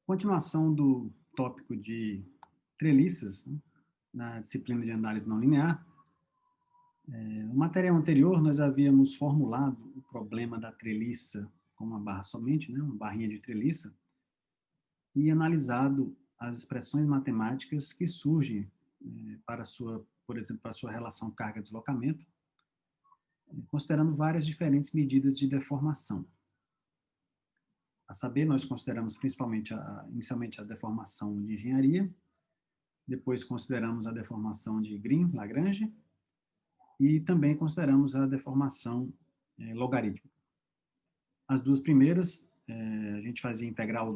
Continuação do tópico de treliças, né, na disciplina de análise não linear. No material anterior, nós havíamos formulado o problema da treliça com uma barra somente, né, uma barrinha de treliça, e analisado as expressões matemáticas que surgem para sua, por exemplo, para a sua relação carga-deslocamento, considerando várias diferentes medidas de deformação. A saber, nós consideramos principalmente, inicialmente, a deformação de engenharia, depois consideramos a deformação de Green-Lagrange e também consideramos a deformação logarítmica. As duas primeiras, a gente fazia integral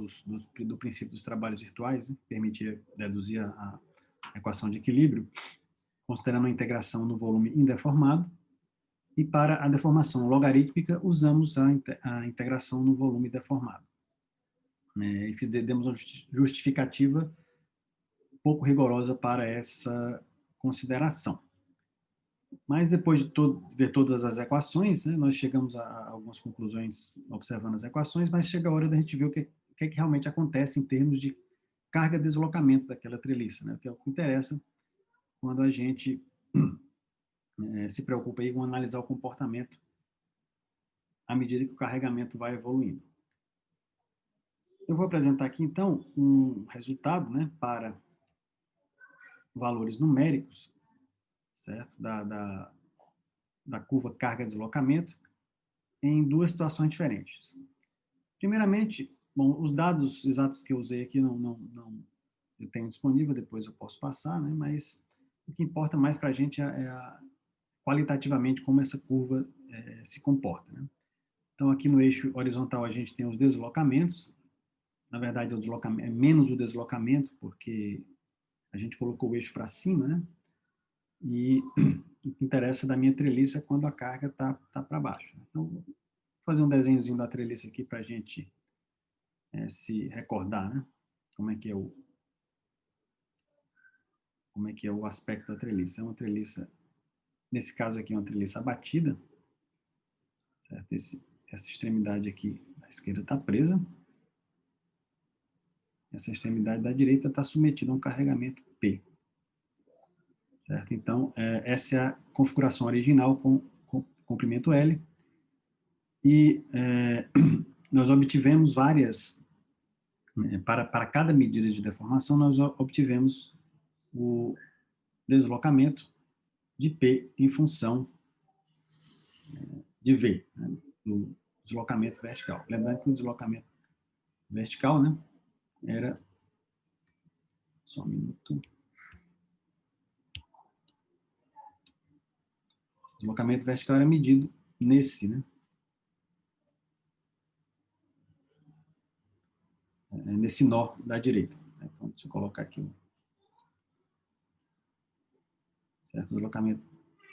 do princípio dos trabalhos virtuais, né, que permitia deduzir a equação de equilíbrio, considerando a integração no volume indeformado, e para a deformação logarítmica, usamos a integração no volume deformado. E demos uma justificativa pouco rigorosa para essa consideração. Mas depois de ver todas as equações, né, nós chegamos a algumas conclusões observando as equações, mas chega a hora da gente ver o que realmente acontece em termos de carga-deslocamento daquela treliça, né, que é o que interessa quando a gente se preocupa aí com analisar o comportamento à medida que o carregamento vai evoluindo. Eu vou apresentar aqui, então, um resultado, né, para valores numéricos, certo? Da curva carga-deslocamento em duas situações diferentes. Primeiramente, bom, os dados exatos que eu usei aqui não eu tenho disponível, depois eu posso passar, né? Mas o que importa mais para a gente qualitativamente como essa curva se comporta, né? Então, aqui no eixo horizontal a gente tem os deslocamentos. Na verdade, o deslocamento é menos o deslocamento, porque a gente colocou o eixo para cima, né? E o que interessa da minha treliça é quando a carga está para baixo. Então, vou fazer um desenhozinho da treliça aqui para a gente se recordar, né? Como é que é o aspecto da treliça. É uma treliça, nesse caso aqui, é uma treliça abatida, certo? Essa extremidade aqui da esquerda está presa, essa extremidade da direita está submetida a um carregamento P. Certo? Então, essa é a configuração original com comprimento L. E nós obtivemos várias, para cada medida de deformação, nós obtivemos o deslocamento de P em função de V, né, do deslocamento vertical. Lembrando que o deslocamento vertical, né, era... Só um minuto. O deslocamento vertical era medido nesse, né, nesse nó da direita. Então, deixa eu colocar aqui. Certo? O deslocamento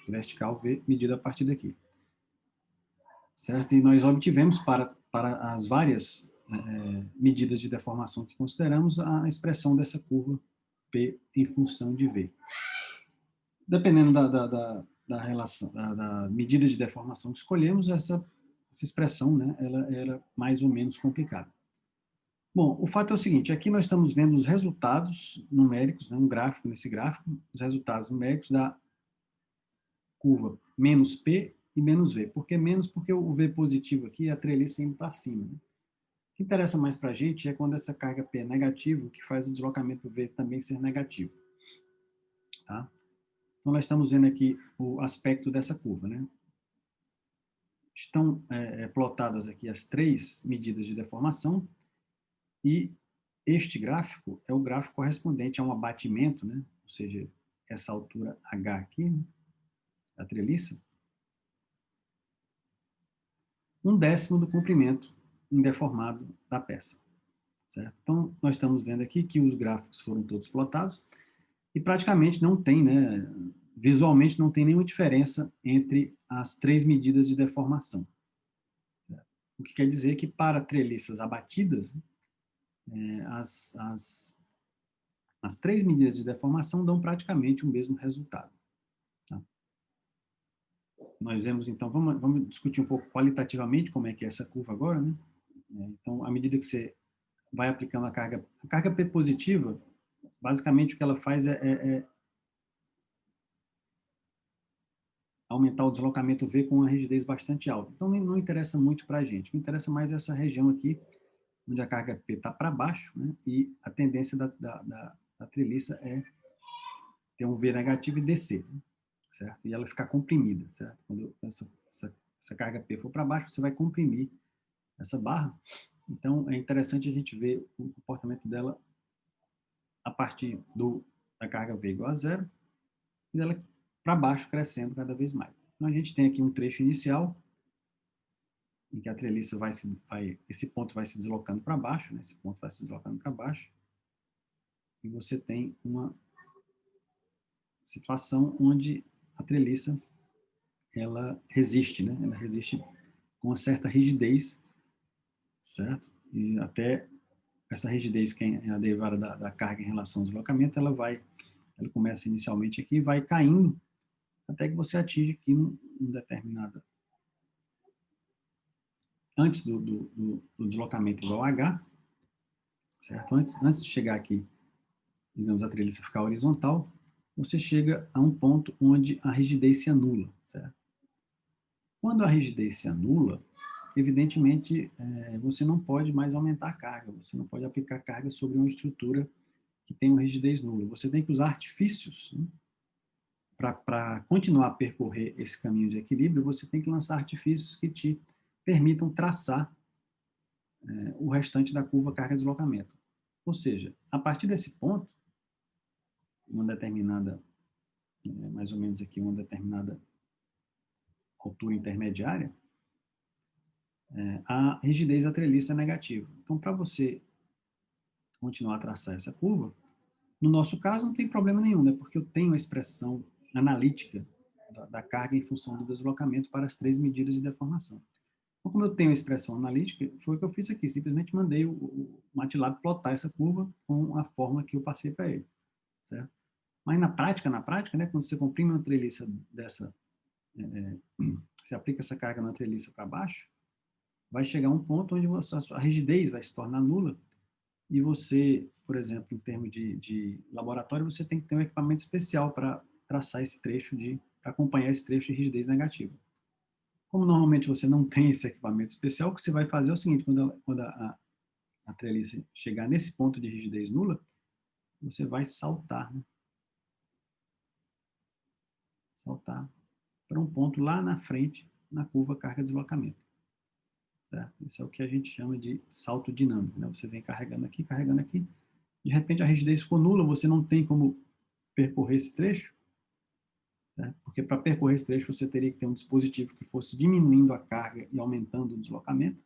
vertical V medido a partir daqui. Certo? E nós obtivemos para as várias medidas de deformação que consideramos a expressão dessa curva P em função de V. Dependendo da relação, da medida de deformação que escolhemos, essa expressão, né, ela era mais ou menos complicada. Bom, o fato é o seguinte, aqui nós estamos vendo os resultados numéricos, né, um gráfico, nesse gráfico, os resultados numéricos da curva menos P e menos V. Por que menos? Porque o V positivo aqui é a treliça indo para cima. Né? O que interessa mais para a gente é quando essa carga P é negativa, que faz o deslocamento V também ser negativo. Tá? Então, nós estamos vendo aqui o aspecto dessa curva. Né? Estão plotadas aqui as três medidas de deformação e este gráfico é o gráfico correspondente a um abatimento, né? Ou seja, essa altura H aqui, né? Da treliça, 1/10 do comprimento indeformado da peça. Certo? Então, nós estamos vendo aqui que os gráficos foram todos plotados e praticamente não tem, né, visualmente não tem nenhuma diferença entre as três medidas de deformação. O que quer dizer que para treliças abatidas, as três medidas de deformação dão praticamente o mesmo resultado. Tá? Nós vemos, então, vamos discutir um pouco qualitativamente como é que é essa curva agora. Né? Então, à medida que você vai aplicando a carga. A carga P positiva, basicamente o que ela faz é aumentar o deslocamento V com uma rigidez bastante alta. Então, não interessa muito para a gente. O que interessa mais é essa região aqui, onde a carga P está para baixo, né? E a tendência da treliça é ter um V negativo e descer, né? Certo? E ela ficar comprimida, certo? Quando essa carga P for para baixo, você vai comprimir essa barra. Então, é interessante a gente ver o comportamento dela a partir da carga V igual a zero, e dela para baixo, crescendo cada vez mais. Então, a gente tem aqui um trecho inicial, em que a treliça esse ponto vai se deslocando para baixo, né? Esse ponto vai se deslocando para baixo, e você tem uma situação onde a treliça ela resiste, né? Ela resiste com uma certa rigidez, certo? E até essa rigidez, que é a derivada da carga em relação ao deslocamento, ela começa inicialmente aqui e vai caindo até que você atinge aqui um determinado, antes do deslocamento igual a H, certo? Antes de chegar aqui, digamos, a treliça ficar horizontal, você chega a um ponto onde a rigidez se anula, certo? Quando a rigidez se anula, evidentemente, você não pode mais aumentar a carga, você não pode aplicar carga sobre uma estrutura que tem uma rigidez nula. Você tem que usar artifícios, né? Para continuar a percorrer esse caminho de equilíbrio, você tem que lançar artifícios que te permitam traçar o restante da curva carga-deslocamento. Ou seja, a partir desse ponto, uma determinada, mais ou menos aqui, uma determinada altura intermediária, a rigidez da treliça é negativa. Então, para você continuar a traçar essa curva, no nosso caso não tem problema nenhum, né? Porque eu tenho a expressão analítica da carga em função do deslocamento para as três medidas de deformação. Então, como eu tenho a expressão analítica, foi o que eu fiz aqui. Simplesmente mandei o MATLAB plotar essa curva com a forma que eu passei para ele, certo? Mas na prática, né, quando você comprime uma treliça dessa, você aplica essa carga na treliça para baixo, vai chegar um ponto onde a sua rigidez vai se tornar nula e você, por exemplo, em termos de laboratório, você tem que ter um equipamento especial para traçar esse trecho para acompanhar esse trecho de rigidez negativa. Como normalmente você não tem esse equipamento especial, o que você vai fazer é o seguinte: quando a treliça chegar nesse ponto de rigidez nula, você vai saltar, né? Saltar para um ponto lá na frente, na curva carga-deslocamento. Certo? Isso é o que a gente chama de salto dinâmico, né? Você vem carregando aqui, de repente a rigidez ficou nula, você não tem como percorrer esse trecho, né? Porque para percorrer esse trecho você teria que ter um dispositivo que fosse diminuindo a carga e aumentando o deslocamento.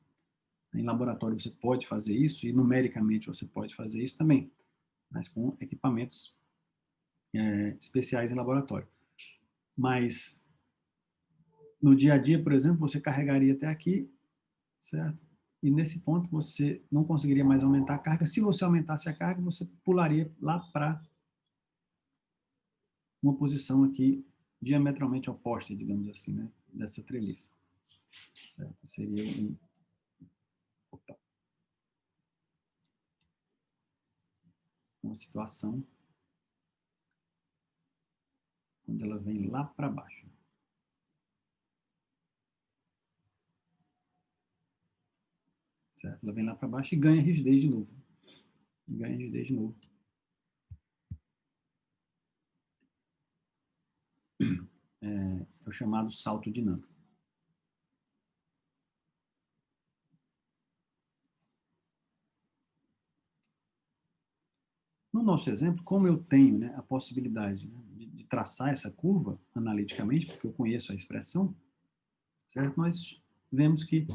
Em laboratório você pode fazer isso, e numericamente você pode fazer isso também, mas com equipamentos especiais em laboratório. Mas no dia a dia, por exemplo, você carregaria até aqui, certo? E nesse ponto você não conseguiria mais aumentar a carga. Se você aumentasse a carga, você pularia lá para uma posição aqui diametralmente oposta, digamos assim, né, dessa treliça. Certo? Seria uma situação onde ela vem lá para baixo. Certo? Ela vem lá para baixo e ganha rigidez de novo. É o chamado salto dinâmico. No nosso exemplo, como eu tenho, né, a possibilidade, né, de traçar essa curva analiticamente, porque eu conheço a expressão, certo? Nós vemos que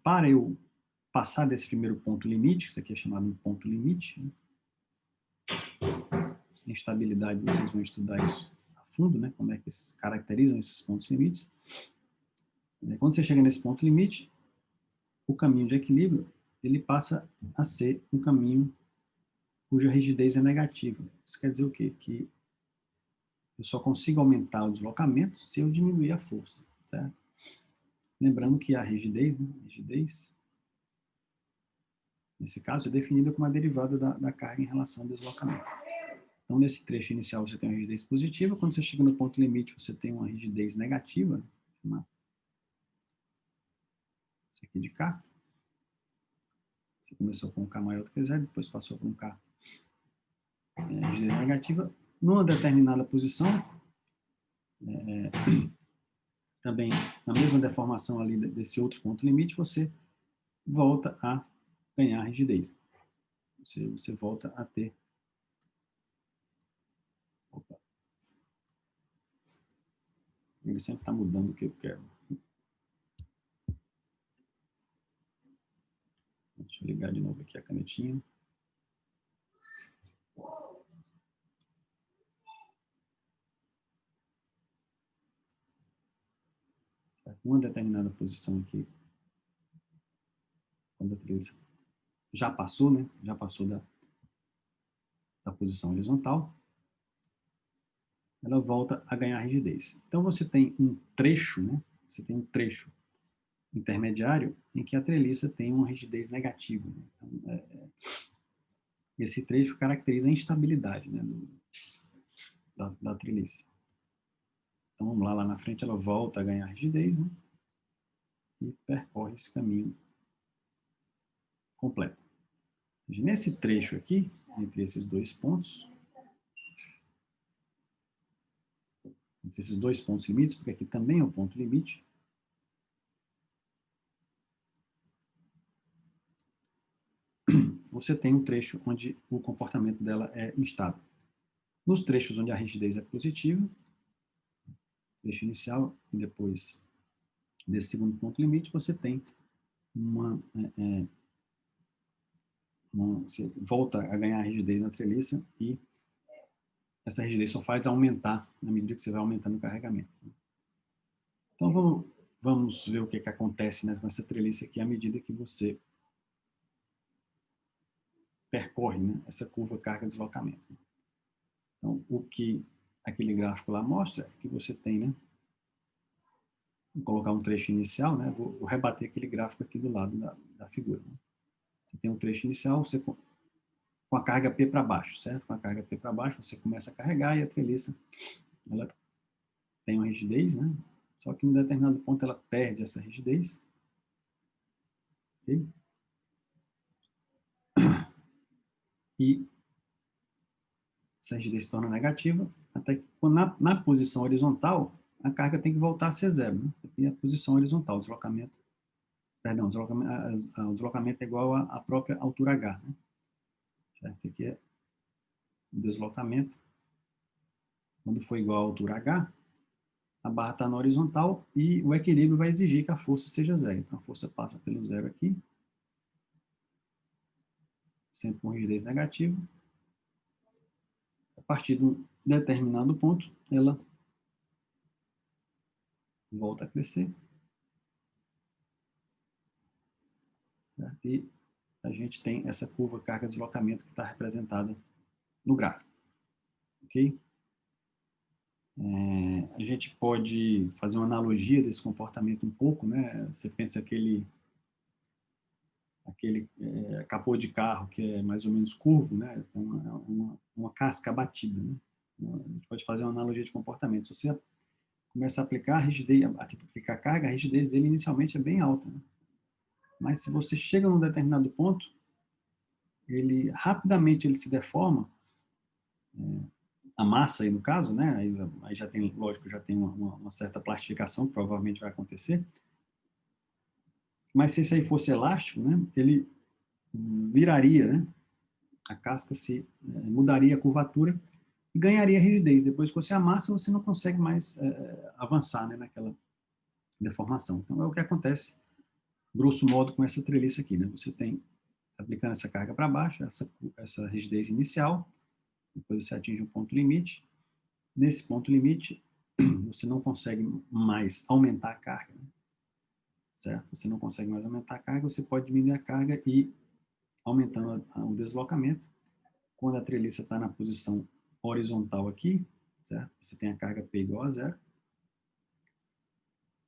para eu passar desse primeiro ponto limite, isso aqui é chamado de ponto limite, né? Em estabilidade vocês vão estudar isso a fundo, né? Como é que se caracterizam esses pontos limites. Quando você chega nesse ponto limite, o caminho de equilíbrio ele passa a ser um caminho cuja rigidez é negativa. Isso quer dizer o quê? Que eu só consigo aumentar o deslocamento se eu diminuir a força, certo? Lembrando que a rigidez, né? Rigidez Nesse caso, é definida como a derivada da carga em relação ao deslocamento. Então, nesse trecho inicial, você tem uma rigidez positiva. Quando você chega no ponto limite, você tem uma rigidez negativa. Isso aqui de K. Você começou com um K maior do que zero, depois passou por um K rigidez negativa. Numa determinada posição, também na mesma deformação ali desse outro ponto limite, você volta a ganhar rigidez. Você volta a ter... Opa. Ele sempre está mudando o que eu quero. Deixa eu ligar de novo aqui a canetinha. Uma determinada posição aqui, quando a treliça já passou, né? Já passou da posição horizontal, ela volta a ganhar rigidez. Então, você tem um trecho, né? Você tem um trecho intermediário em que a treliça tem uma rigidez negativa. Né? Então, esse trecho caracteriza a instabilidade, né, da treliça. Então, vamos lá na frente ela volta a ganhar rigidez, né, e percorre esse caminho completo. Nesse trecho aqui, entre esses dois pontos limites, porque aqui também é o ponto limite, você tem um trecho onde o comportamento dela é instável. Nos trechos onde a rigidez é positiva, trecho inicial e depois desse segundo ponto limite, você tem você volta a ganhar rigidez na treliça e essa rigidez só faz aumentar na medida que você vai aumentando o carregamento. Então, vamos ver o que acontece, né, com essa treliça aqui à medida que você percorre, né, essa curva carga-deslocamento. Então, o que aquele gráfico lá mostra é que você tem, né, vou colocar um trecho inicial, né, vou rebater aquele gráfico aqui do lado da figura. Né. Você tem um trecho inicial, você com a carga P para baixo, certo? Com a carga P para baixo, você começa a carregar e a treliça, ela tem uma rigidez, né? Só que em um determinado ponto ela perde essa rigidez. Okay? E essa rigidez se torna negativa, até que na posição horizontal, a carga tem que voltar a ser zero. Né? E a posição horizontal, o deslocamento o deslocamento é igual à própria altura H. Né? Certo? Isso aqui é o deslocamento. Quando for igual à altura H, a barra está na horizontal e o equilíbrio vai exigir que a força seja zero. Então, a força passa pelo zero aqui, sempre com rigidez negativa. A partir de um determinado ponto, ela volta a crescer. Certo? E a gente tem essa curva carga-deslocamento que está representada no gráfico. Ok? A gente pode fazer uma analogia desse comportamento um pouco, né? Você pensa aquele capô de carro que é mais ou menos curvo, né? Então, uma casca batida, né? A gente pode fazer uma analogia de comportamento. Se você começa a aplicar a rigidez, a aplicar carga, a rigidez dele inicialmente é bem alta, né? Mas se você chega num determinado ponto, ele rapidamente ele se deforma, a massa aí no caso, né? Aí já tem, lógico, já tem uma certa plastificação que provavelmente vai acontecer. Mas se isso aí fosse elástico, né? Ele viraria, né? A casca mudaria a curvatura e ganharia rigidez. Depois que você amassa, você não consegue mais avançar, né, naquela deformação. Então, é o que acontece, grosso modo, com essa treliça aqui. Né? Você tem, aplicando essa carga para baixo, essa rigidez inicial, depois você atinge um ponto limite. Nesse ponto limite, você não consegue mais aumentar a carga. Né? Certo? Você não consegue mais aumentar a carga, você pode diminuir a carga e aumentando o deslocamento. Quando a treliça está na posição horizontal aqui, certo? Você tem a carga P igual a zero.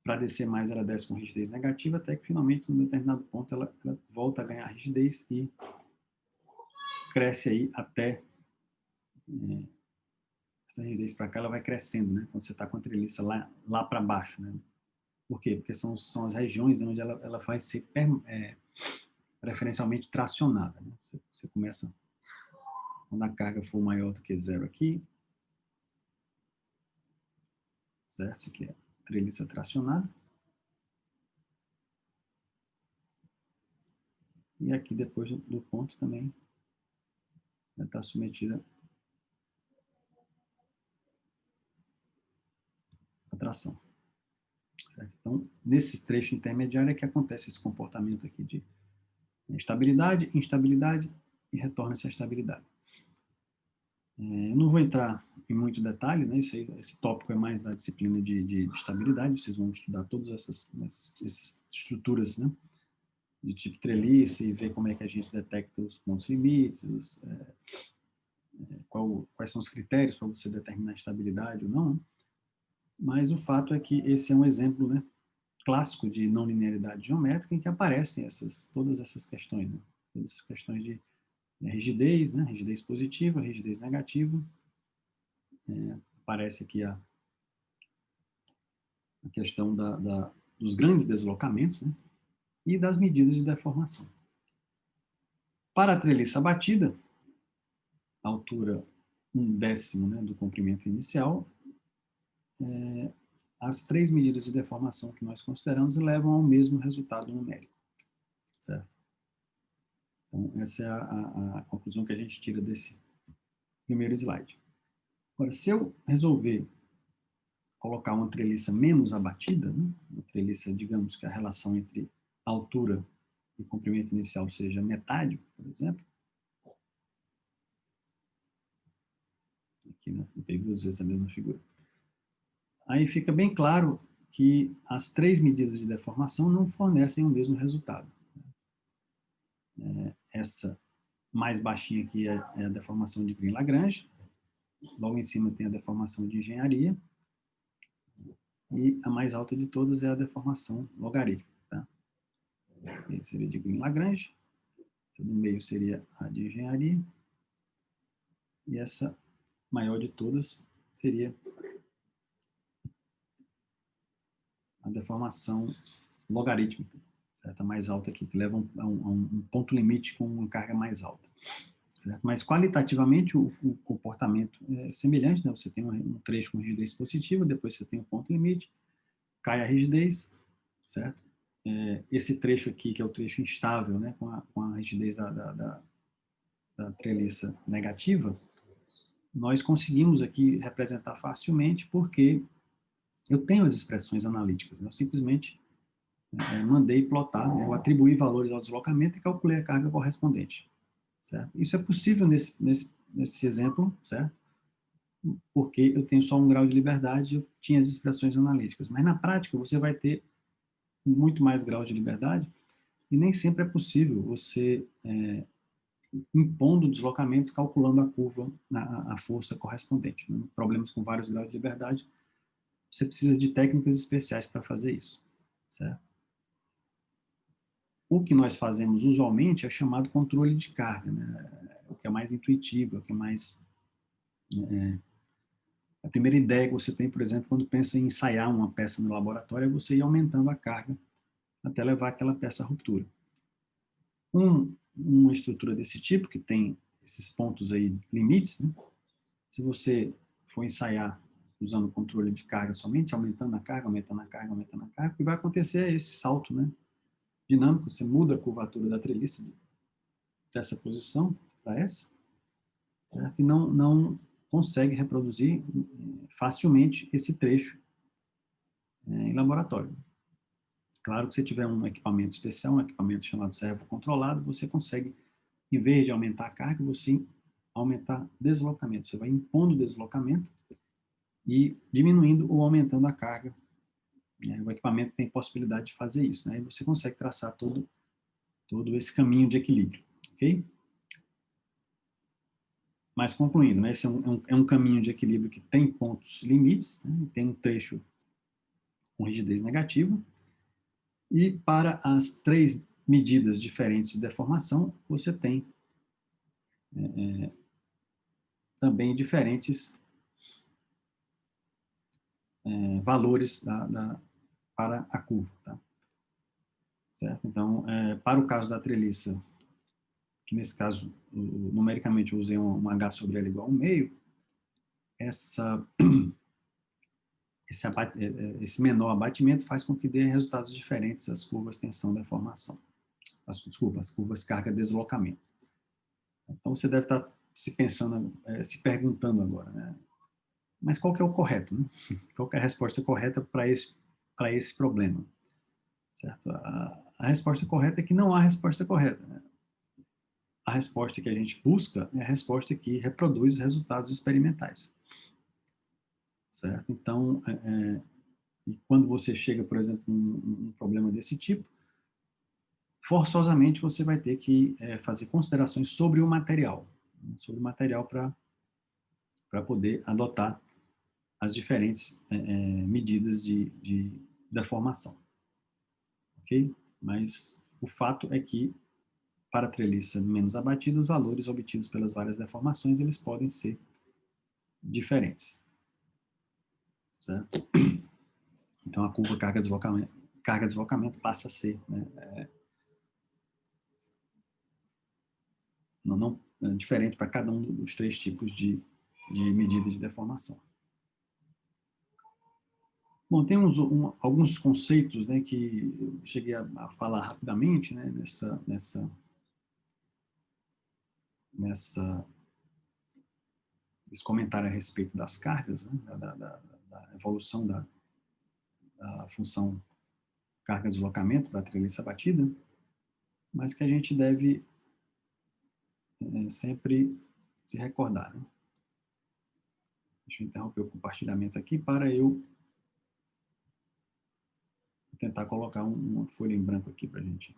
para descer mais, ela desce com rigidez negativa, até que finalmente, num determinado ponto, ela volta a ganhar rigidez e cresce aí até essa rigidez para cá, ela vai crescendo, né? Quando você está com a treliça lá para baixo, né? Por quê? Porque são as regiões, né, onde ela vai ser preferencialmente tracionada, né? Você começa, quando a carga for maior do que zero aqui, certo? Isso aqui é treliça tracionada. E aqui, depois do ponto, também está submetida à tração. Certo? Então, nesses trechos intermediários é que acontece esse comportamento aqui de estabilidade, instabilidade e retorna-se à estabilidade. Eu não vou entrar em muito detalhe, né? Esse tópico é mais da disciplina de estabilidade, vocês vão estudar todas essas estruturas, né? De tipo trelice, e ver como é que a gente detecta os pontos limites, quais são os critérios para você determinar a estabilidade ou não. Mas o fato é que esse é um exemplo, né, clássico de não linearidade geométrica em que aparecem todas essas questões, né? Todas essas questões de rigidez, né? Rigidez positiva, rigidez negativa. Aparece aqui a questão dos grandes deslocamentos, né? E das medidas de deformação. Para a treliça batida, a altura 1/10, né, do comprimento inicial, as três medidas de deformação que nós consideramos levam ao mesmo resultado numérico, certo? Então, essa é a conclusão que a gente tira desse primeiro slide. Agora, se eu resolver colocar uma treliça menos abatida, né, uma treliça, digamos que a relação entre altura e comprimento inicial seja metade, por exemplo, aqui, né, eu tenho duas vezes a mesma figura. Aí fica bem claro que as três medidas de deformação não fornecem o mesmo resultado. Essa mais baixinha aqui é a deformação de Green-Lagrange, logo em cima tem a deformação de engenharia, e a mais alta de todas é a deformação logarítmica. Tá? Esse seria de Green-Lagrange, essa do meio seria a de engenharia, e essa maior de todas seria a deformação logarítmica, certo? A mais alta aqui, que leva a um ponto limite com uma carga mais alta. Certo? Mas qualitativamente o comportamento é semelhante, né? Você tem um trecho com rigidez positiva, depois você tem o ponto limite, cai a rigidez, certo? Esse trecho aqui, que é o trecho instável, né? Com a rigidez da treliça negativa, nós conseguimos aqui representar facilmente porque eu tenho as expressões analíticas, né? Eu simplesmente mandei plotar, né? Eu atribuí valores ao deslocamento e calculei a carga correspondente. Certo? Isso é possível nesse exemplo, certo? Porque eu tenho só 1 grau de liberdade e eu tinha as expressões analíticas. Mas na prática você vai ter muito mais graus de liberdade e nem sempre é possível você impondo deslocamentos calculando a curva, a força correspondente. Né? Problemas com vários graus de liberdade, você precisa de técnicas especiais para fazer isso, certo? O que nós fazemos usualmente é chamado controle de carga, né? O que é mais intuitivo, o que é mais a primeira ideia que você tem, por exemplo, quando pensa em ensaiar uma peça no laboratório, é você ir aumentando a carga até levar aquela peça à ruptura. Uma estrutura desse tipo, que tem esses pontos aí, limites, né? Se você for ensaiar usando o controle de carga somente, aumentando a carga, aumentando a carga, aumentando a carga, o que vai acontecer é esse salto, né, dinâmico, você muda a curvatura da treliça dessa posição para essa, certo? E não consegue reproduzir facilmente esse trecho em laboratório. Claro que se tiver um equipamento especial, um equipamento chamado servo controlado, você consegue, em vez de aumentar a carga, você aumentar deslocamento. Você vai impondo deslocamento e diminuindo ou aumentando a carga. O equipamento tem possibilidade de fazer isso, né? E você consegue traçar todo esse caminho de equilíbrio, ok? Mas concluindo, esse é um caminho de equilíbrio que tem pontos limites, né? Tem um trecho com rigidez negativa. E para as 3 medidas diferentes de deformação, você tem também diferentes valores para a curva. Tá? Certo? Então, para o caso da treliça, que nesse caso, numericamente, eu usei um H sobre L igual a 1/2, esse menor abatimento faz com que dê resultados diferentes as curvas tensão-deformação. Desculpa, as curvas carga-deslocamento. Então, você deve estar se perguntando agora, né? Mas qual que é o correto? Né? Qual que é a resposta correta para esse problema? Certo? A resposta correta é que não há resposta correta. Né? A resposta que a gente busca é a resposta que reproduz resultados experimentais. Certo? Então, e quando você chega, por exemplo, num problema desse tipo, forçosamente você vai ter que fazer considerações sobre o material, para poder adotar as diferentes medidas de deformação. Ok? Mas o fato é que, para a treliça menos abatida, os valores obtidos pelas várias deformações, eles podem ser diferentes. Certo? Então, a curva carga-deslocamento passa a ser diferente para cada um dos 3 tipos de medida de deformação. Bom, tem alguns conceitos, né, que eu cheguei a falar rapidamente, né, esse comentário a respeito das cargas, né, da evolução da função carga-deslocamento para a treliça batida, mas que a gente deve sempre se recordar. Né? Deixa eu interromper o compartilhamento aqui para eu tentar colocar uma folha em branco aqui para a gente.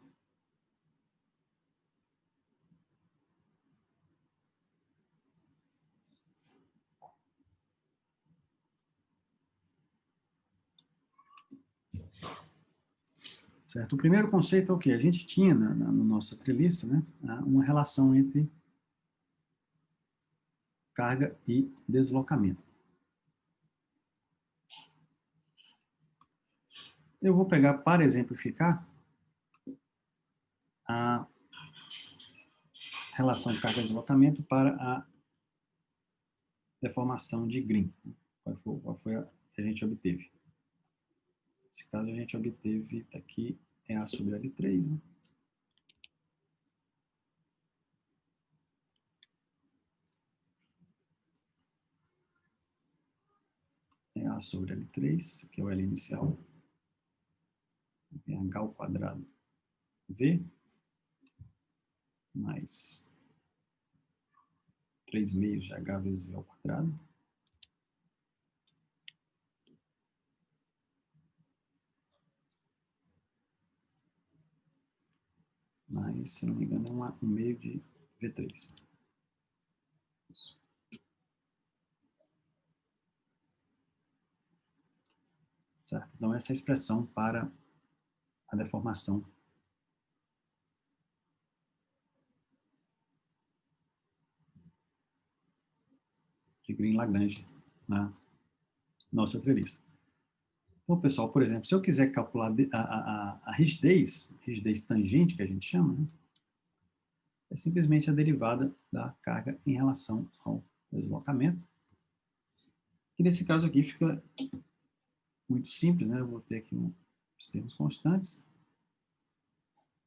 Certo? O primeiro conceito é o quê? A gente tinha na nossa treliça, né, uma relação entre carga e deslocamento. Eu vou pegar, para exemplificar, a relação carga-deslocamento para a deformação de Green. Qual foi a que a gente obteve? Nesse caso, a gente obteve, tá aqui, é A sobre L3, né? É A sobre L3, que é o L inicial. Tem H ao quadrado V, mais 3 meios de H vezes V ao quadrado. Mas, se não me engano, é um meio de V3. Certo? Então, essa é a expressão para a deformação de Green-Lagrange na nossa treliça. Então, pessoal, por exemplo, se eu quiser calcular a rigidez tangente, que a gente chama, né, é simplesmente a derivada da carga em relação ao deslocamento. E nesse caso aqui fica muito simples, né? Eu vou ter aqui os termos constantes.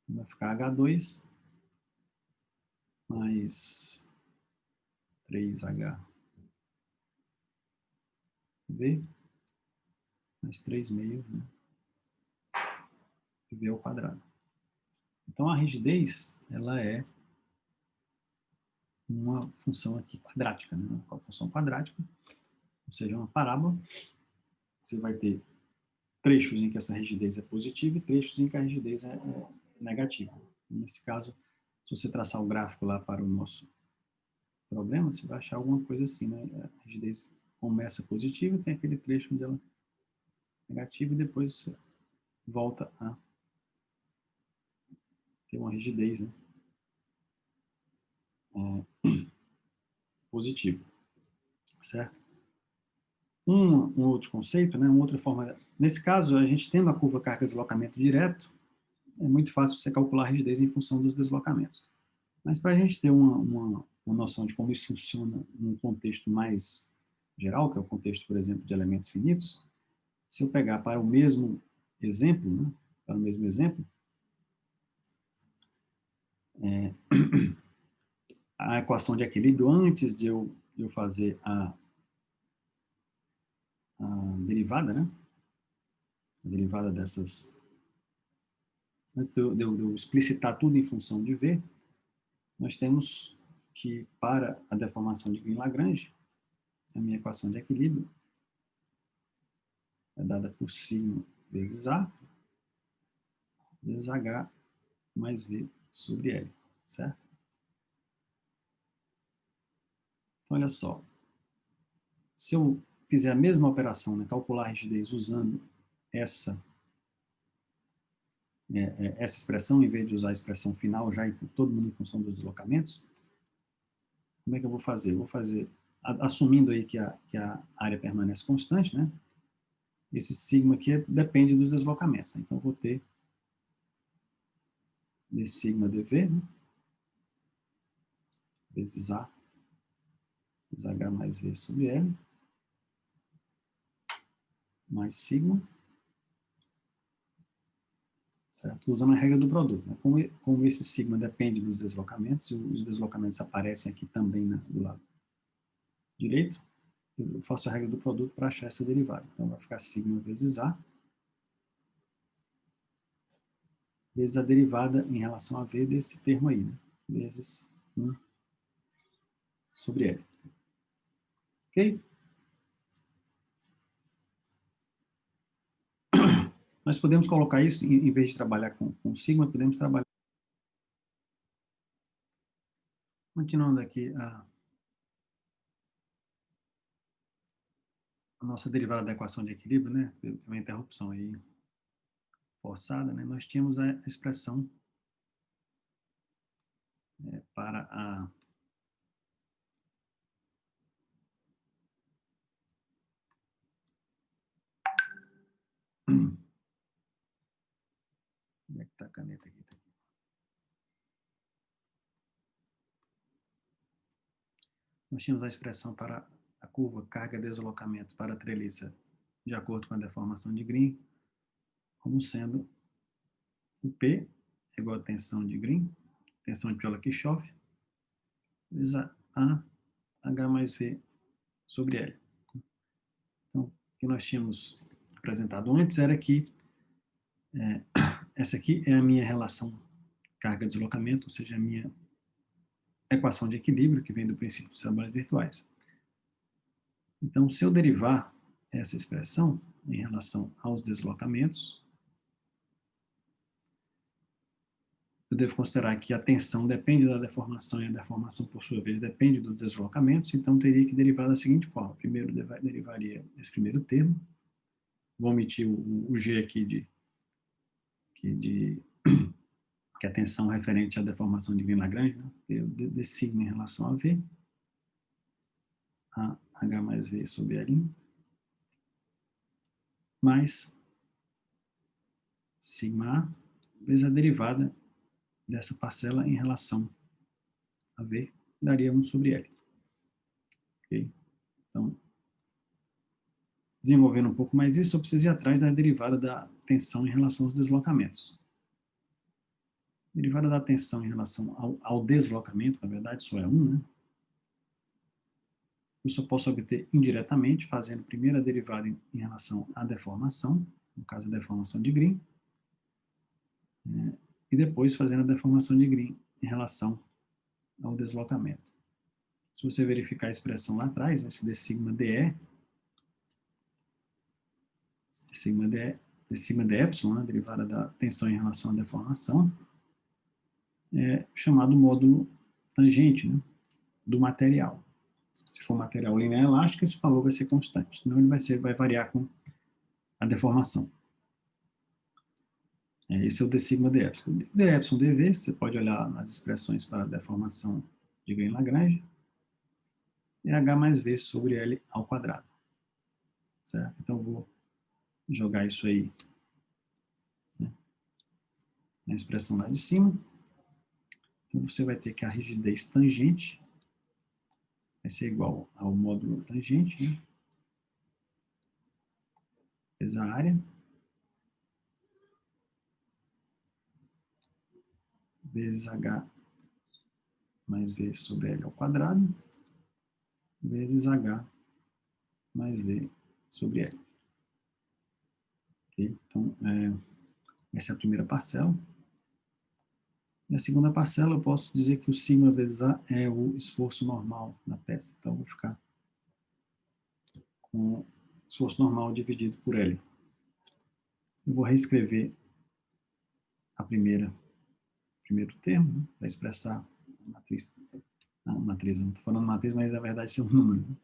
Vai ficar H2 mais 3HV mais 3 meios, né, de V ao quadrado. Então, a rigidez, ela é uma função aqui quadrática, né? Uma função quadrática, ou seja, uma parábola. Você vai ter trechos em que essa rigidez é positiva e trechos em que a rigidez é negativa. Nesse caso, se você traçar o gráfico lá para o nosso problema, você vai achar alguma coisa assim, né? A rigidez começa positiva e tem aquele trecho onde ela negativo e depois volta a ter uma rigidez, né? Positiva, certo? Um outro conceito, né? Uma outra forma, nesse caso, a gente tendo a curva carga-deslocamento direto, é muito fácil você calcular a rigidez em função dos deslocamentos. Mas para a gente ter uma noção de como isso funciona num contexto mais geral, que é o contexto, por exemplo, de elementos finitos, se eu pegar para o mesmo exemplo, né? Para o mesmo exemplo, a equação de equilíbrio antes de eu fazer a derivada, né? A derivada dessas... Antes de eu explicitar tudo em função de V, nós temos que, para a deformação de Green-Lagrange, a minha equação de equilíbrio é dada por sigma vezes A, vezes H, mais V sobre L, certo? Então, olha só. Se eu fizer a mesma operação, né, calcular a rigidez usando essa expressão, em vez de usar a expressão final já em todo mundo em função dos deslocamentos, como é que eu vou fazer? Eu vou fazer, assumindo aí que a área permanece constante, né? Esse sigma aqui depende dos deslocamentos. Né? Então, eu vou ter d sigma dv, né? Vezes A, vezes H mais V sobre L, mais sigma, certo? Usando a regra do produto. Né? Como esse sigma depende dos deslocamentos, e os deslocamentos aparecem aqui também, né, do lado direito, eu faço a regra do produto para achar essa derivada. Então, vai ficar sigma vezes A, vezes a derivada em relação a V desse termo aí, né? Vezes 1 sobre L. Ok? Nós podemos colocar isso, em vez de trabalhar com sigma, podemos trabalhar... Continuando aqui a nossa derivada da equação de equilíbrio, né? Teve uma interrupção aí forçada, né? Nós tínhamos a expressão para a... Onde é que está a caneta aqui? Nós tínhamos a expressão para a curva carga-deslocamento para a treliça de acordo com a deformação de Green, como sendo o P é igual a tensão de Green, tensão de Piola-Kirchhoff, vezes a H mais V sobre L. Então, o que nós tínhamos apresentado antes era que essa aqui é a minha relação carga-deslocamento, ou seja, a minha equação de equilíbrio, que vem do princípio dos trabalhos virtuais. Então, se eu derivar essa expressão em relação aos deslocamentos, eu devo considerar que a tensão depende da deformação e a deformação, por sua vez, depende dos deslocamentos, então teria que derivar da seguinte forma. Primeiro, derivaria esse primeiro termo, vou omitir o G aqui que é a tensão referente à deformação de Green-Lagrange, né? Eu designo em relação a V, a H mais V sobre L, mais sigma A, vezes a derivada dessa parcela em relação a V, daria 1 sobre L. Ok? Então, desenvolvendo um pouco mais isso, eu preciso ir atrás da derivada da tensão em relação aos deslocamentos. Derivada da tensão em relação ao deslocamento, na verdade, só é 1, né? Eu só posso obter indiretamente, fazendo primeiro a derivada em relação à deformação, no caso a deformação de Green, e depois fazendo a deformação de Green em relação ao deslocamento. Se você verificar a expressão lá atrás, esse d sigma dE, d sigma de epsilon, né, derivada da tensão em relação à deformação, é chamado módulo tangente, né, do material. Se for material linear elástico, esse valor vai ser constante. Senão ele vai variar com a deformação. Esse é o d sigma d epsilon. D epsilon dv, você pode olhar nas expressões para a deformação de Green-Lagrange, é h mais v sobre L ao quadrado. Certo? Então, eu vou jogar isso aí, né, na expressão lá de cima. Então, você vai ter que a rigidez tangente vai ser igual ao módulo tangente, né, vezes a área, vezes h mais v sobre L ao quadrado, vezes h mais v sobre L. Okay? Então, essa é a primeira parcela. E a segunda parcela, eu posso dizer que o sigma vezes A é o esforço normal da peça. Então, eu vou ficar com o esforço normal dividido por L. Eu vou reescrever a primeiro termo, né, para expressar a matriz. Não, matriz, não estou falando matriz, mas na verdade isso é um número. Né?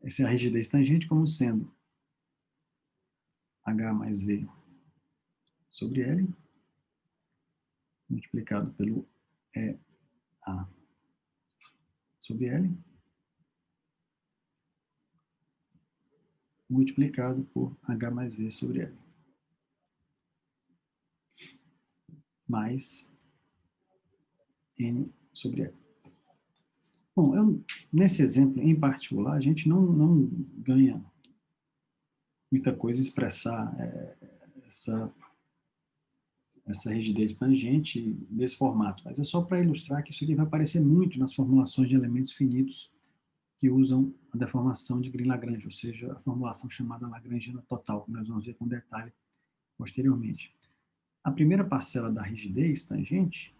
Essa é a rigidez tangente como sendo H mais V sobre L, multiplicado pelo EA sobre L, multiplicado por H mais V sobre L, mais N sobre L. Bom, nesse exemplo em particular, a gente não ganha muita coisa expressar essa rigidez tangente desse formato, mas é só para ilustrar que isso aqui vai aparecer muito nas formulações de elementos finitos que usam a deformação de Green-Lagrange, ou seja, a formulação chamada Lagrangiana total, que nós vamos ver com detalhe posteriormente. A primeira parcela da rigidez tangente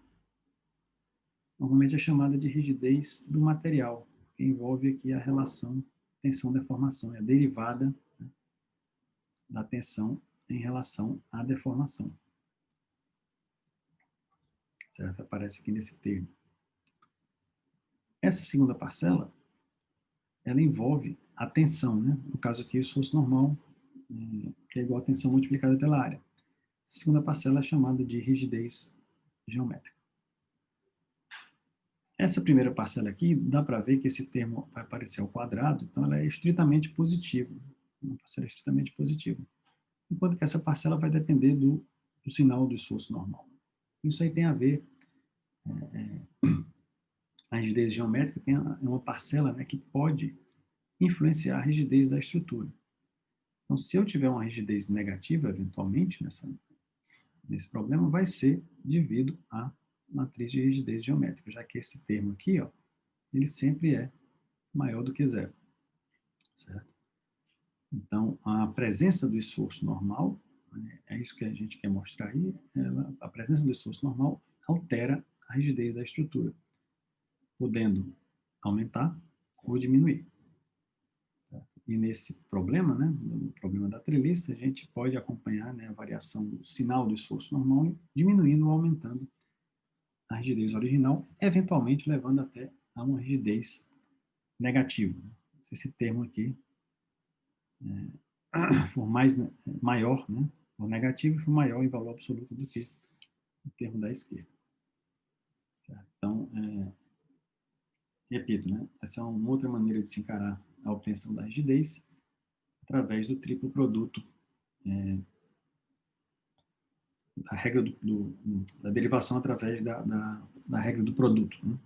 normalmente é chamada de rigidez do material, que envolve aqui a relação tensão-deformação, é a derivada, né, da tensão em relação à deformação. Certo? Aparece aqui nesse termo. Essa segunda parcela, ela envolve a tensão, né? No caso aqui, o esforço normal, que é igual a tensão multiplicada pela área. A segunda parcela é chamada de rigidez geométrica. Essa primeira parcela aqui, dá para ver que esse termo vai aparecer ao quadrado, então ela é estritamente positiva. Uma parcela estritamente positiva. Enquanto que essa parcela vai depender do sinal do esforço normal. Isso aí tem a ver, a rigidez geométrica tem uma parcela, né, que pode influenciar a rigidez da estrutura. Então, se eu tiver uma rigidez negativa, eventualmente, nesse problema, vai ser devido à matriz de rigidez geométrica, já que esse termo aqui, ó, ele sempre é maior do que zero. Certo? Então, a presença do esforço normal, né, é isso que a gente quer mostrar aí, a presença do esforço normal altera a rigidez da estrutura, podendo aumentar ou diminuir. Certo? E nesse problema, né, no problema da treliça, a gente pode acompanhar, né, a variação do sinal do esforço normal diminuindo ou aumentando a rigidez original, eventualmente levando até a uma rigidez negativa. Esse termo aqui for maior, né, o negativo for maior em valor absoluto do que o termo da esquerda. Certo? Então, repito, né, essa é uma outra maneira de se encarar a obtenção da rigidez através do triplo produto da regra da derivação através da regra do produto. Né?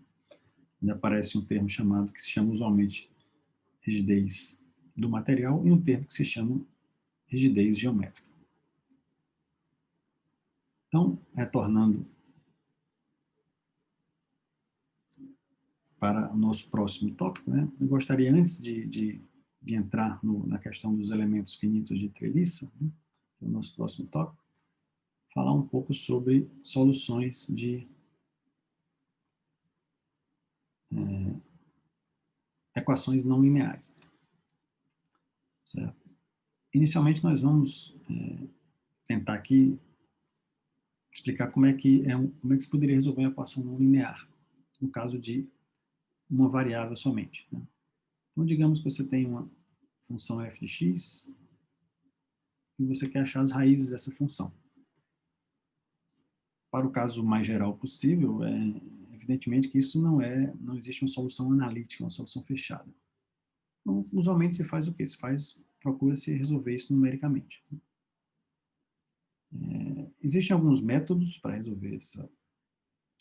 Ainda aparece um termo chamado, que se chama usualmente rigidez do material, e um termo que se chama rigidez geométrica. Então, retornando para o nosso próximo tópico, né, eu gostaria, antes de entrar na questão dos elementos finitos de treliça, né, que é o nosso próximo tópico, falar um pouco sobre soluções de equações não lineares. Certo? Inicialmente, nós vamos tentar aqui explicar como é que se poderia resolver uma equação não linear, no caso de uma variável somente. Né? Então, digamos que você tem uma função f de x, e você quer achar as raízes dessa função. Para o caso mais geral possível, evidentemente que isso não existe uma solução analítica, uma solução fechada. Então, usualmente se faz o quê? Procura-se resolver isso numericamente. Existem alguns métodos para resolver essa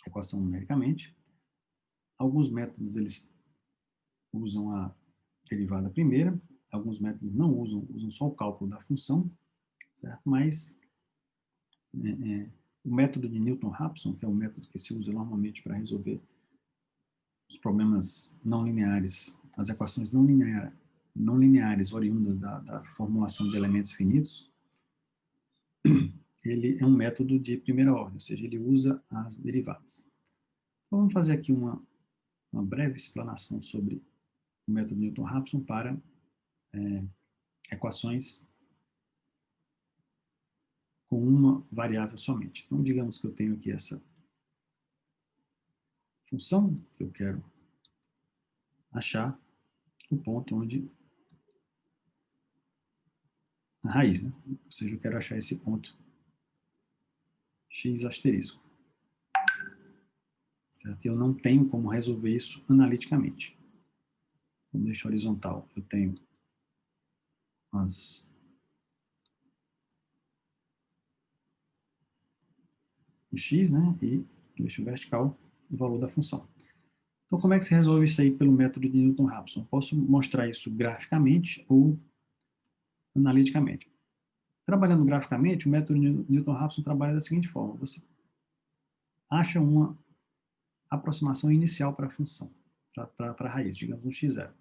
equação numericamente. Alguns métodos, eles usam a derivada primeira, alguns métodos não usam só o cálculo da função, certo? Mas o método de Newton-Raphson, que é o método que se usa normalmente para resolver os problemas não lineares, as equações não lineares oriundas da formulação de elementos finitos, ele é um método de primeira ordem, ou seja, ele usa as derivadas. Então, vamos fazer aqui uma breve explanação sobre o método Newton-Raphson para equações com uma variável somente. Então, digamos que eu tenho aqui essa função que eu quero achar o ponto onde a raiz, né? Ou seja, eu quero achar esse ponto x asterisco. Certo? Eu não tenho como resolver isso analiticamente. Vamos deixar horizontal. Eu tenho o x, né? E deixo vertical o valor da função. Então, como é que se resolve isso aí pelo método de Newton-Raphson? Posso mostrar isso graficamente ou analiticamente. Trabalhando graficamente, o método de Newton-Raphson trabalha da seguinte forma. Você acha uma aproximação inicial para a função, para a raiz, digamos um x0.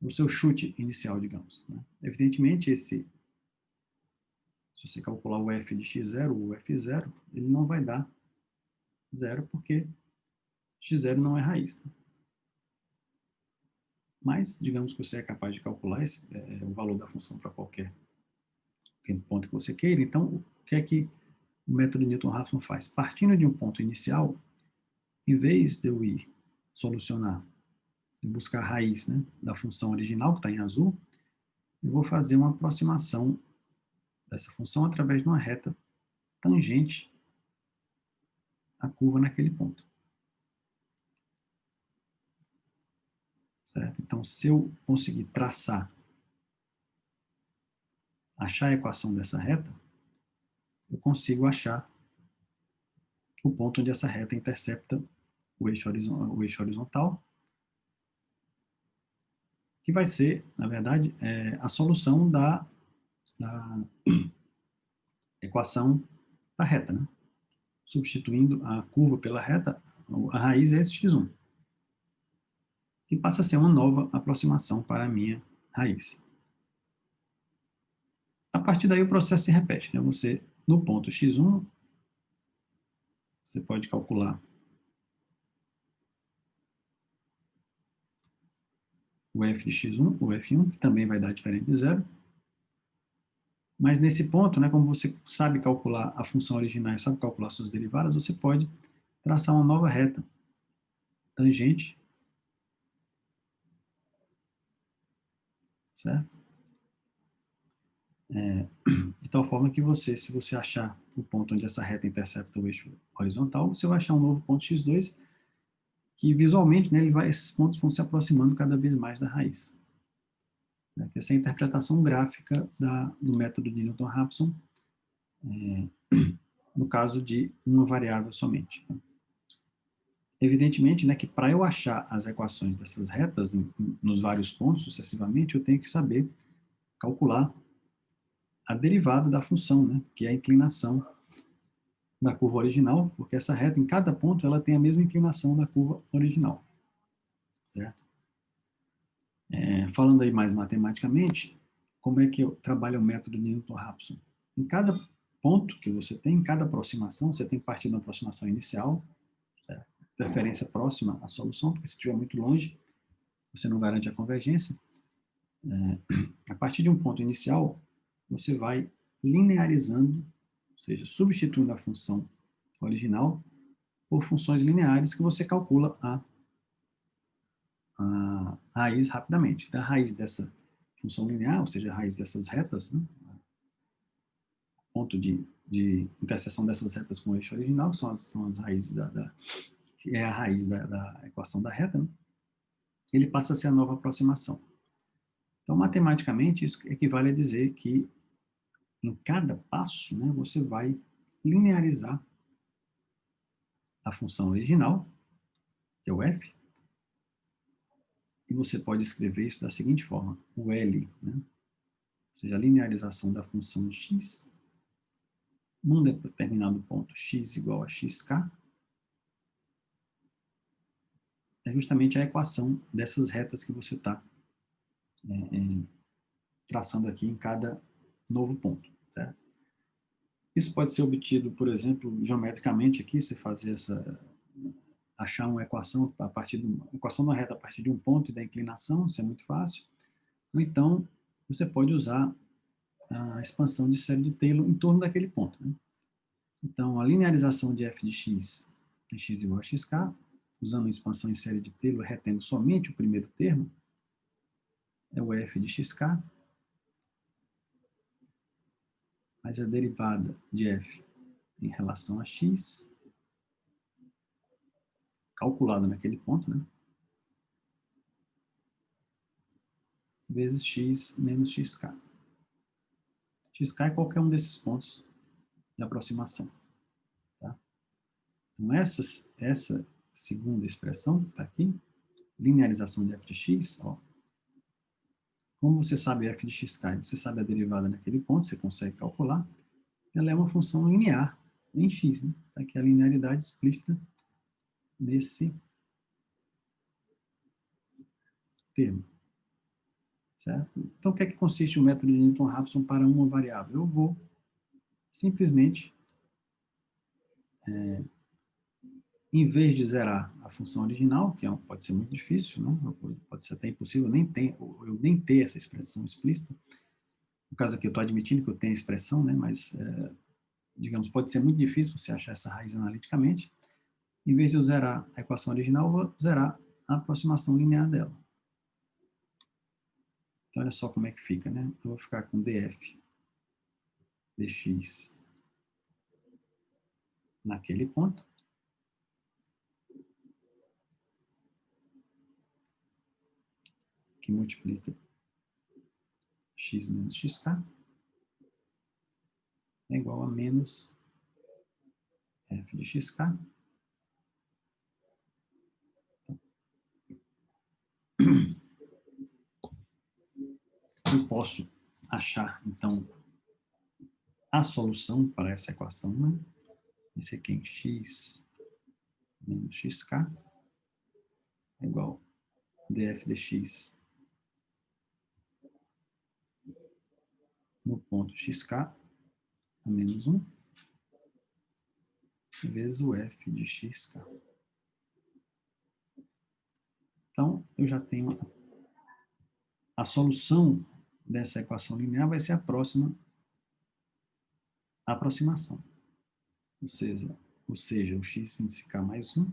O seu chute inicial, digamos. Né? Evidentemente, se você calcular o f de x0 ou o f0, ele não vai dar 0, porque x0 não é raiz. Né? Mas, digamos que você é capaz de calcular o valor da função para qualquer ponto que você queira. Então, o que é que o método Newton-Raphson faz? Partindo de um ponto inicial, em vez de eu ir solucionar e buscar a raiz, né, da função original, que está em azul, eu vou fazer uma aproximação dessa função através de uma reta tangente à curva naquele ponto. Certo? Então, se eu conseguir achar a equação dessa reta, eu consigo achar o ponto onde essa reta intercepta o eixo horizontal, que vai ser, na verdade, a solução da equação da reta, né? Substituindo a curva pela reta, a raiz é esse x1, que passa a ser uma nova aproximação para a minha raiz. A partir daí o processo se repete, né? Você, no ponto x1, você pode calcular o f de x1, o f1, que também vai dar diferente de zero. Mas nesse ponto, né, como você sabe calcular a função original e sabe calcular suas derivadas, você pode traçar uma nova reta tangente, certo? De tal forma que se você achar o ponto onde essa reta intercepta o eixo horizontal, você vai achar um novo ponto x2, que visualmente, né, esses pontos vão se aproximando cada vez mais da raiz. Essa é a interpretação gráfica do método de Newton-Raphson, no caso de uma variável somente. Evidentemente, né, que para eu achar as equações dessas retas nos vários pontos sucessivamente, eu tenho que saber calcular a derivada da função, né, que é a inclinação da curva original, porque essa reta, em cada ponto, ela tem a mesma inclinação da curva original, certo? Falando aí mais matematicamente, como é que eu trabalho o método de Newton-Raphson? Em cada ponto que você tem, em cada aproximação, você tem que partir da aproximação inicial, certo? Preferência próxima à solução, porque se estiver muito longe, você não garante a convergência. A partir de um ponto inicial, você vai linearizando, ou seja, substituindo a função original por funções lineares que você calcula a raiz rapidamente. Então, a raiz dessa função linear, ou seja, a raiz dessas retas, né, ponto de interseção dessas retas com o eixo original, que são as raízes que é a raiz da equação da reta, né? Ele passa a ser a nova aproximação. Então, matematicamente, isso equivale a dizer que em cada passo, né, você vai linearizar a função original, que é o f, e você pode escrever isso da seguinte forma, o L, né, ou seja, a linearização da função x, num determinado ponto x igual a xk, é justamente a equação dessas retas que você está traçando aqui em cada novo ponto, certo? Isso pode ser obtido, por exemplo, geometricamente aqui, você fazer achar uma equação equação da reta a partir de um ponto e da inclinação, isso é muito fácil. Ou então, você pode usar a expansão de série de Taylor em torno daquele ponto, né? Então, a linearização de f de x em x igual a xk, usando a expansão em série de Taylor, retendo somente o primeiro termo, é o f de xk, mais a derivada de f em relação a x, calculado naquele ponto, né? Vezes x menos xk. Xk é qualquer um desses pontos de aproximação. Tá? Então, essa segunda expressão que está aqui, linearização de f de x, ó, como você sabe f de xk e você sabe a derivada naquele ponto, você consegue calcular, ela é uma função linear em x. Né? Tá aqui a linearidade explícita desse termo. Certo? Então, o que é que consiste o método de Newton-Raphson para uma variável? Eu vou simplesmente, em vez de zerar a função original, que pode ser muito difícil, né? Pode ser até impossível, eu nem ter essa expressão explícita. No caso aqui, eu estou admitindo que eu tenho a expressão, né? Mas, digamos, pode ser muito difícil você achar essa raiz analiticamente. Em vez de eu zerar a equação original, eu vou zerar a aproximação linear dela. Então, olha só como é que fica, né? Eu vou ficar com df dx naquele ponto. Que multiplica x menos xk é igual a menos f de xk. Eu posso achar, então, a solução para essa equação, né? Esse aqui em x menos xk é igual a df dx no ponto xk a menos 1 vezes o f de xk. Então, eu já tenho a solução dessa equação linear vai ser a próxima aproximação. Ou seja, o x índice k mais 1, ou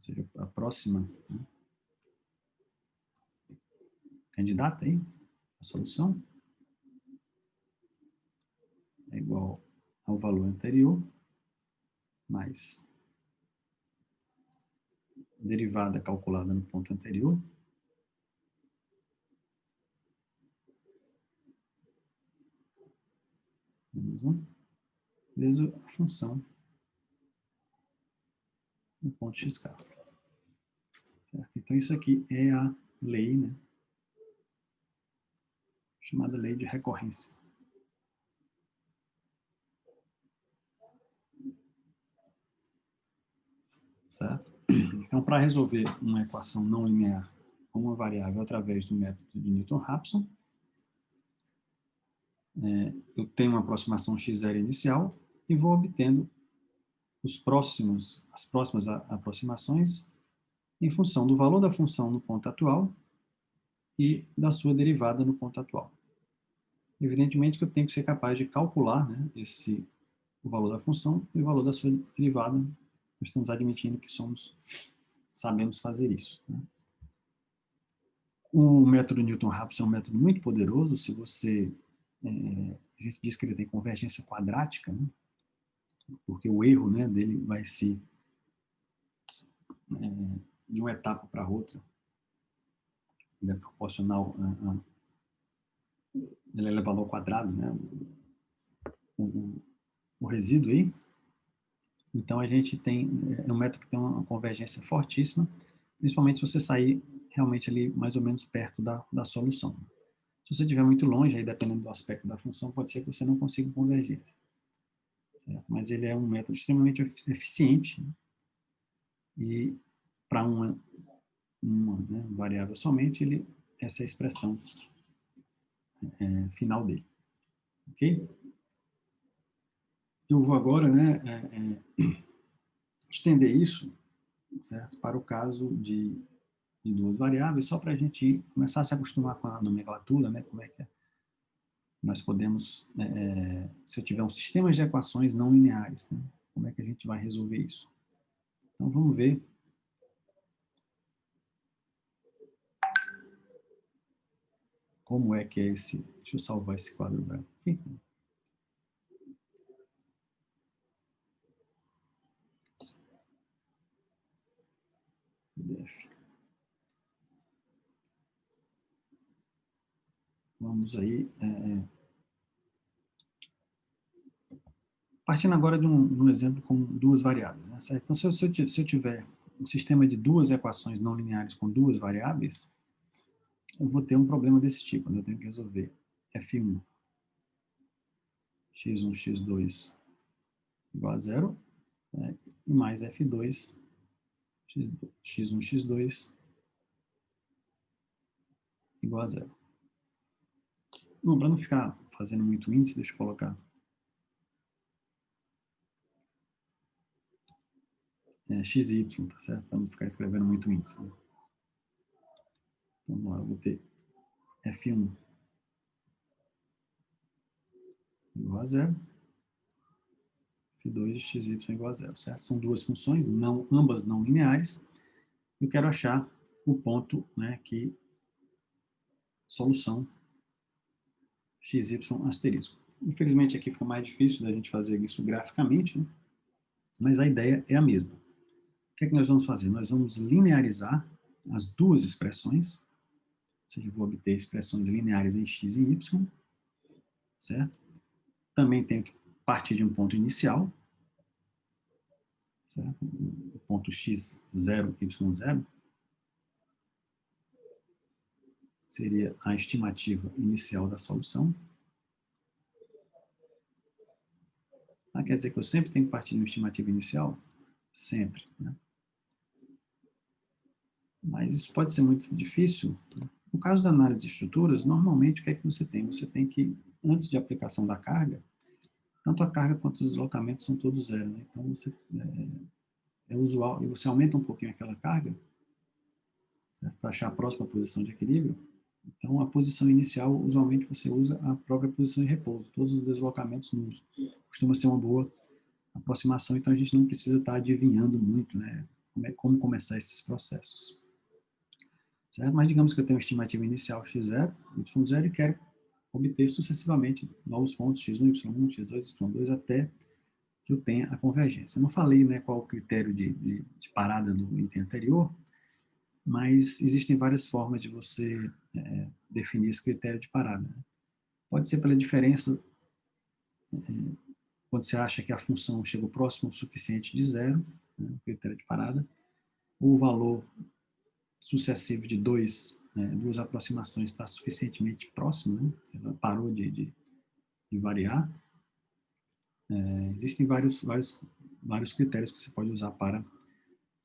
seja, a próxima, né, candidata aí, a solução, é igual ao valor anterior, mais derivada calculada no ponto anterior, menos 1, vezes a função no ponto xk. Certo? Então, isso aqui é a lei, né, chamada lei de recorrência. Certo? Então, para resolver uma equação não linear com uma variável através do método de Newton-Raphson, eu tenho uma aproximação x0 inicial e vou obtendo as próximas aproximações em função do valor da função no ponto atual e da sua derivada no ponto atual. Evidentemente que eu tenho que ser capaz de calcular, né, o valor da função e o valor da sua derivada. Nós estamos admitindo que sabemos fazer isso. Né? O método Newton-Raphson é um método muito poderoso. Se você a gente diz que ele tem convergência quadrática, né? Porque o erro, né, dele vai ser de uma etapa para outra. Ele é proporcional, ele é elevado ao quadrado, né? O resíduo aí. Então, a gente tem um método que tem uma convergência fortíssima, principalmente se você sair realmente ali mais ou menos perto da solução. Se você estiver muito longe, aí dependendo do aspecto da função, pode ser que você não consiga convergência. Certo? Mas ele é um método extremamente eficiente, né? E para uma né, variável somente, ele essa é a expressão final dele. Ok? Eu vou agora, né, estender isso, certo, para o caso de duas variáveis, só para a gente começar a se acostumar com a nomenclatura, né, como é que nós podemos, se eu tiver um sistema de equações não lineares, né, como é que a gente vai resolver isso. Então, vamos ver como é que é esse... Deixa eu salvar esse quadro branco aqui. PDF. Vamos aí... partindo agora de um exemplo com duas variáveis. Né? Então, se eu tiver um sistema de duas equações não lineares com duas variáveis, eu vou ter um problema desse tipo, né? Eu tenho que resolver f1, x1, x2 igual a zero, né? E mais f2, x1, x2 igual a zero. Não, para não ficar fazendo muito índice, deixa eu colocar xy, tá certo? Para não ficar escrevendo muito índice. Né? Então, vamos lá, eu vou ter f1 igual a zero, f2 de xy igual a zero, certo? São duas funções, ambas não lineares. Eu quero achar o ponto, né, que solução xy asterisco. Infelizmente aqui fica mais difícil da gente fazer isso graficamente, né? Mas a ideia é a mesma. O que é que nós vamos fazer? Nós vamos linearizar as duas expressões, ou seja, eu vou obter expressões lineares em x e y, certo? Também tenho que partir de um ponto inicial, certo? O ponto x0, y0 seria a estimativa inicial da solução. Quer dizer que eu sempre tenho que partir de uma estimativa inicial? Sempre, né? Mas isso pode ser muito difícil. No caso da análise de estruturas, normalmente o que é que você tem? Você tem que, antes de aplicação da carga, tanto a carga quanto os deslocamentos são todos zero, né? Então, é usual, e você aumenta um pouquinho aquela carga, para achar a próxima posição de equilíbrio. Então, a posição inicial, usualmente, você usa a própria posição de repouso, todos os deslocamentos nulos. Costuma ser uma boa aproximação, então a gente não precisa estar adivinhando muito, né, como começar esses processos. Certo? Mas digamos que eu tenho uma estimativa inicial x0, y0 e quero obter sucessivamente novos pontos x1, y1, x2, y2, até que eu tenha a convergência. Eu não falei, né, qual o critério de parada do item anterior, mas existem várias formas de você definir esse critério de parada. Né? Pode ser pela diferença, quando você acha que a função chegou próximo o suficiente de zero, né, o critério de parada, ou o valor sucessivo de duas aproximações está suficientemente próximo, né? Você parou de variar. Existem vários critérios que você pode usar para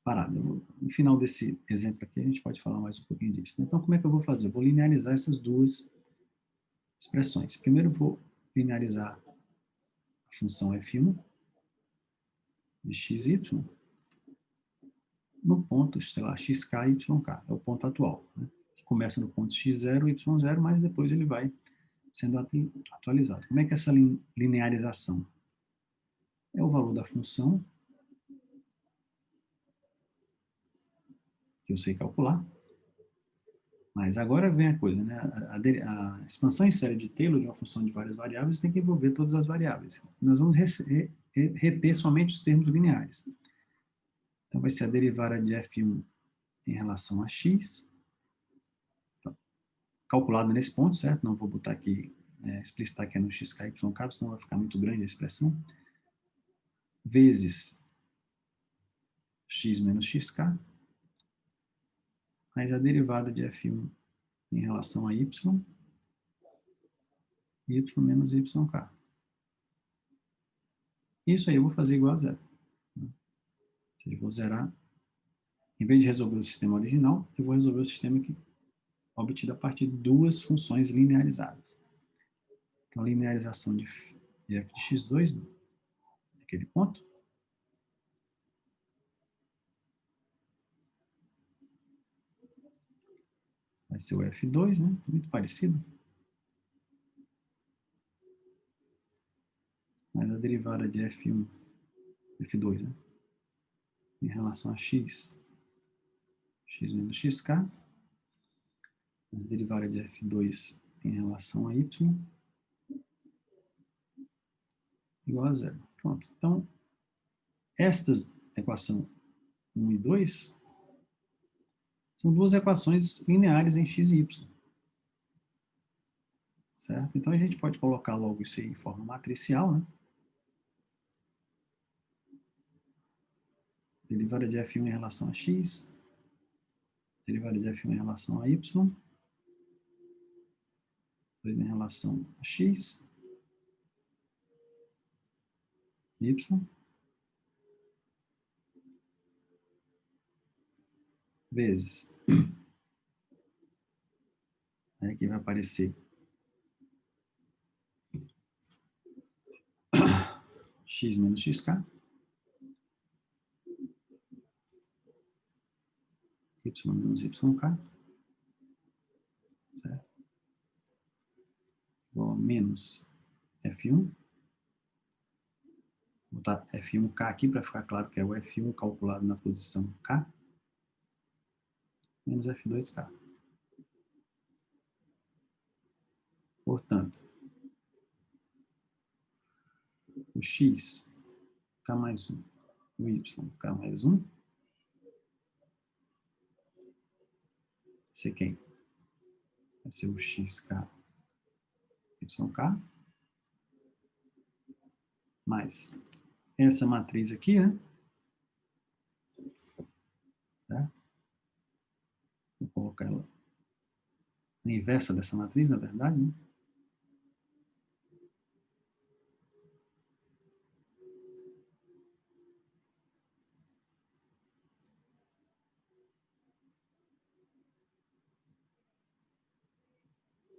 parada. No final desse exemplo aqui, a gente pode falar mais um pouquinho disso. Então, como é que eu vou fazer? Eu vou linearizar essas duas expressões. Primeiro, eu vou linearizar a função f1 de xy no ponto, sei lá, xk e yk, é o ponto atual, né? Que começa no ponto x0 e y0, mas depois ele vai sendo atualizado. Como é que é essa linearização? É o valor da função, que eu sei calcular, Mas agora vem a coisa, né? A expansão em série de Taylor de uma função de várias variáveis tem que envolver todas as variáveis. Nós vamos reter somente os termos lineares. Então, vai ser a derivada de f1 em relação a x, calculada nesse ponto, certo? Não vou botar aqui, explicitar que é no x, k, y, k, senão vai ficar muito grande a expressão. Vezes x menos xk, mais a derivada de f1 em relação a y menos yk. Isso aí eu vou fazer igual a zero. Eu vou zerar. Em vez de resolver o sistema original, eu vou resolver o sistema que obtido a partir de duas funções linearizadas. Então, a linearização de f de x2, naquele ponto, vai ser o f2, né? Muito parecido. Mas a derivada de f1, f2, né? Em relação a x menos xk, a derivada de f2 em relação a y, igual a zero. Pronto. Então, estas equação 1 e 2 são duas equações lineares em x e y. Certo? Então, a gente pode colocar logo isso aí em forma matricial, né? Derivada de f1 em relação a x, derivada de f1 em relação a y, 2 em relação a x, y, vezes, aí aqui vai aparecer x menos xk, y menos yk, certo? Igual a menos f1, vou botar f1k aqui para ficar claro que é o f1 calculado na posição k, menos f2k. Portanto, o x, k mais 1, o y, k mais 1, vai ser quem? Vai ser o xk, yk, mais essa matriz aqui, né? Certo? Vou colocar ela na inversa dessa matriz, na verdade, né?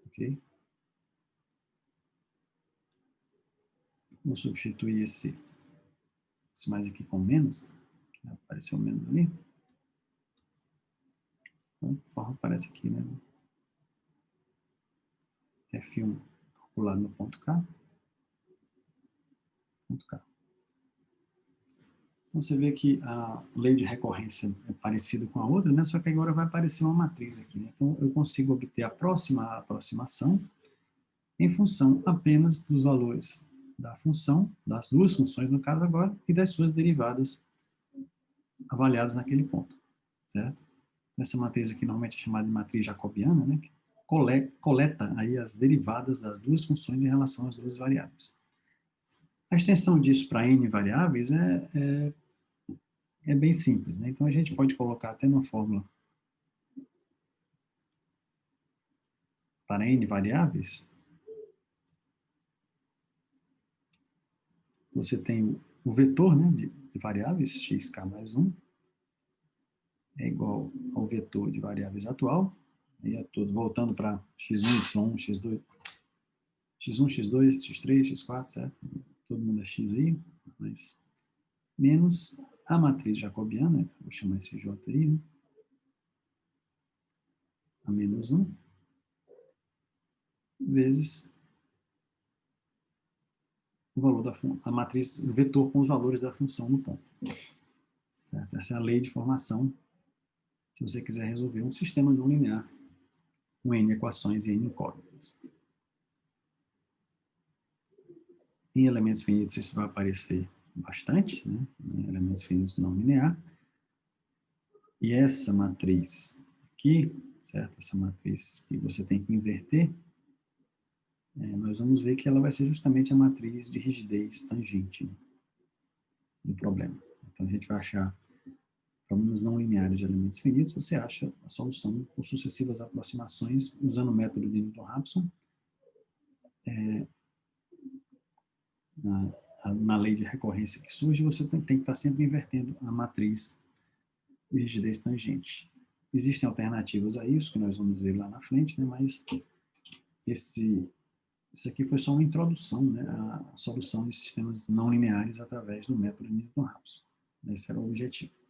Ok? Vou substituir esse mais aqui com menos. Apareceu menos ali. Então, conforme aparece aqui, né? F1 calculado no ponto K. Ponto K. Então, você vê que a lei de recorrência é parecida com a outra, né? Só que agora vai aparecer uma matriz aqui, né? Então, eu consigo obter a aproximação em função apenas dos valores da função, das duas funções, no caso agora, e das suas derivadas avaliadas naquele ponto, certo? Essa matriz aqui normalmente é chamada de matriz jacobiana, né? Que coleta aí as derivadas das duas funções em relação às duas variáveis. A extensão disso para n variáveis é bem simples, né? Então, a gente pode colocar até uma fórmula para n variáveis. Você tem o vetor, né, de variáveis, xk mais 1, é igual ao vetor de variáveis atual, aí é todo voltando para x1, y1, x2, x1, x2, x3, x4, certo? Todo mundo é x aí, mas menos a matriz jacobiana, vou chamar esse J aí, né? A menos 1, vezes o valor da a matriz, o vetor com os valores da função no ponto. Certo? Essa é a lei de formação, se você quiser resolver um sistema não linear com N equações e N incógnitas. Em elementos finitos isso vai aparecer bastante, né? Em elementos finitos não linear. E essa matriz aqui, certo? Essa matriz que você tem que inverter, nós vamos ver que ela vai ser justamente a matriz de rigidez tangente, né, do problema. Então, a gente vai achar problemas não lineares de elementos finitos, você acha a solução por sucessivas aproximações usando o método de Newton-Raphson, na lei de recorrência que surge, você tem que estar sempre invertendo a matriz de rigidez tangente. Existem alternativas a isso, que nós vamos ver lá na frente, né? Mas isso aqui foi só uma introdução, né, à solução de sistemas não lineares através do método de Newton-Raphson. Esse era o objetivo.